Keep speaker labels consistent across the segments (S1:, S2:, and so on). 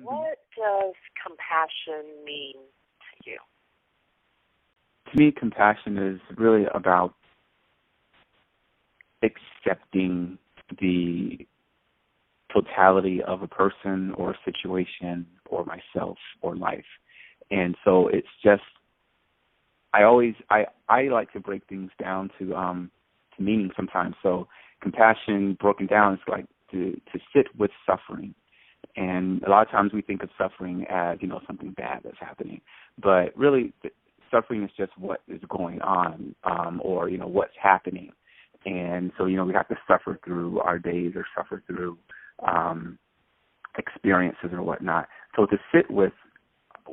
S1: What does compassion mean to you?
S2: To me, compassion is really about accepting the totality of a person or a situation or myself or life. And so it's just, I like to break things down to meaning sometimes. So compassion broken down is like to sit with suffering. And a lot of times we think of suffering as, something bad that's happening. But really, suffering is just what is going on, or, what's happening. And so, we have to suffer through our days or suffer through experiences or whatnot. So to sit with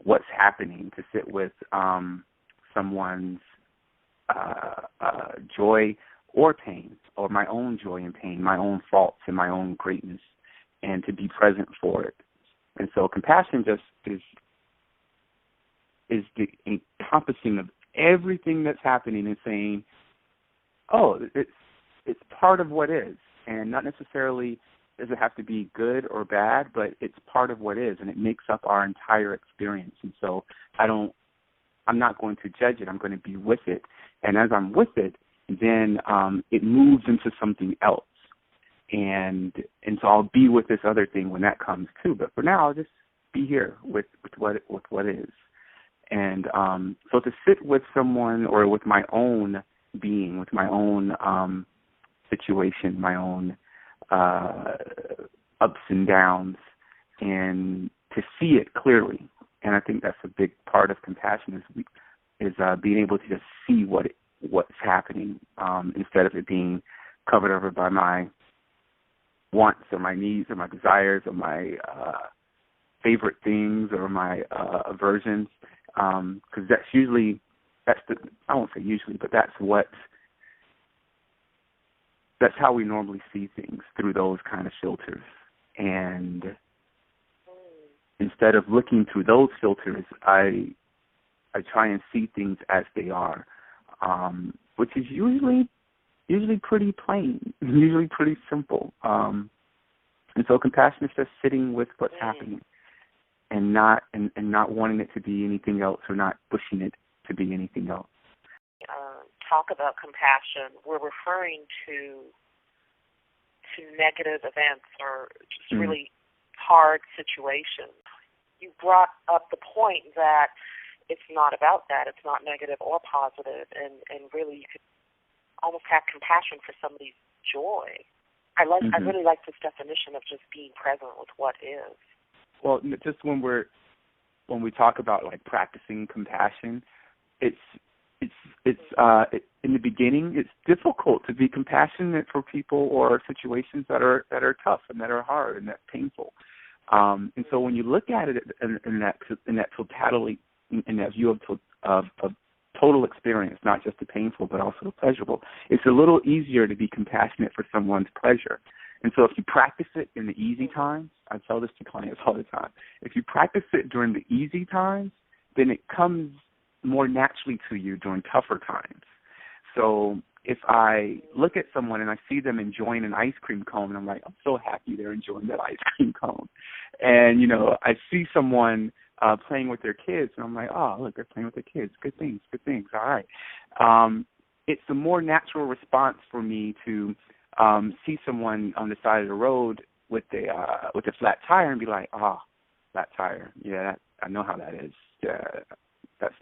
S2: what's happening, to sit with someone's joy or pain, or my own joy and pain, my own faults and my own greatness, and to be present for it. And so compassion just is the encompassing of everything that's happening and saying, oh, it's part of what is, and not necessarily does it have to be good or bad, but it's part of what is, and it makes up our entire experience. And so I'm not going to judge it. I'm going to be with it. And as I'm with it, then it moves into something else. And so I'll be with this other thing when that comes too. But for now, I'll just be here with what is. And so to sit with someone or with my own being, with my own situation, my own ups and downs, and to see it clearly. And I think that's a big part of compassion is being able to just see what's happening instead of it being covered over by my wants or my needs or my desires or my favorite things or my aversions, because I won't say usually, but that's how we normally see things, through those kind of filters. And instead of looking through those filters, I try and see things as they are, which is usually pretty plain, usually pretty simple. And so compassion is just sitting with what's happening and not wanting it to be anything else, or not pushing it to be anything else.
S1: Talk about compassion, we're referring to negative events or just really hard situations. You brought up the point that it's not about that. It's not negative or positive, and really you could almost have compassion for somebody's joy. I really like this definition of just being present with what is.
S2: Well, just when we talk about like practicing compassion, it's in the beginning it's difficult to be compassionate for people or situations that are tough and that are hard and that painful. And so when you look at it in that totality, in that view of total experience, not just the painful but also the pleasurable, it's a little easier to be compassionate for someone's pleasure. And so if you practice it in the easy times, I tell this to clients all the time, if you practice it during the easy times, then it comes more naturally to you during tougher times. So if I look at someone and I see them enjoying an ice cream cone, I'm like, I'm so happy they're enjoying that ice cream cone. And, I see someone playing with their kids, and I'm like, oh, look, they're playing with their kids. Good things, all right. It's a more natural response for me to see someone on the side of the road with a flat tire and be like, oh, flat tire. Yeah, I know how that is. That's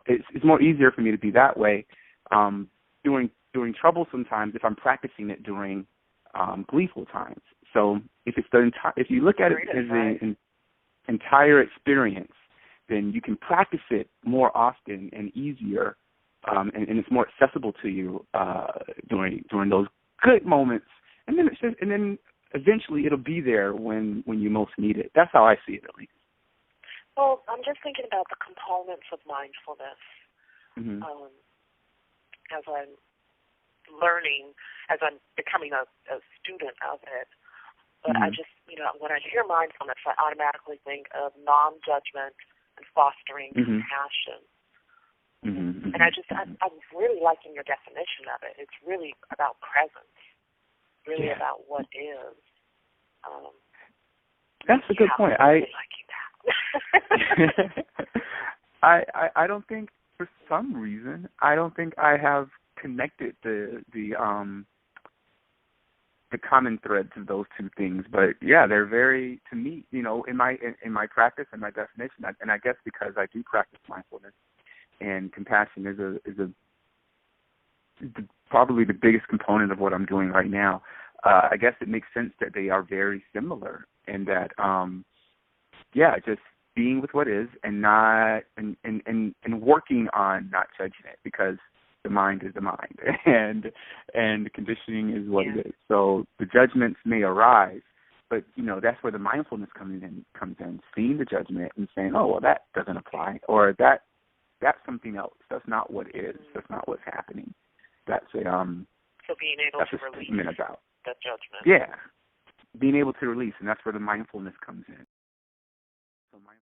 S2: it's more easier for me to be that way during troublesome times if I'm practicing it during gleeful times. So if you look at it as an entire experience, then you can practice it more often and easier, and it's more accessible to you during those good moments. And then eventually it'll be there when you most need it. That's how I see it, at least.
S1: Well, I'm just thinking about the components of mindfulness as I'm learning, as I'm becoming a student of it. But I just, when I hear mindfulness, I automatically think of non-judgment and fostering compassion. And I'm really liking your definition of it. It's really about presence, really about what is.
S2: That's a good point.
S1: I'm really liking that.
S2: I don't think, for some reason, I don't think I have connected the common threads of those two things. But yeah, they're very, to me, in my practice and my definition, and I guess because I do practice mindfulness, and compassion is probably the biggest component of what I'm doing right now. I guess it makes sense that they are very similar, and that just being with what is, and not and working on not judging it, because the mind is the mind, and conditioning is what it is. So the judgments may arise, but that's where the mindfulness comes in, seeing the judgment and saying, oh, well, that doesn't apply, or that's something else. That's not what is. That's not what's happening. That's a
S1: so being able to release
S2: about
S1: that judgment.
S2: Yeah, being able to release, and that's where the mindfulness comes in. So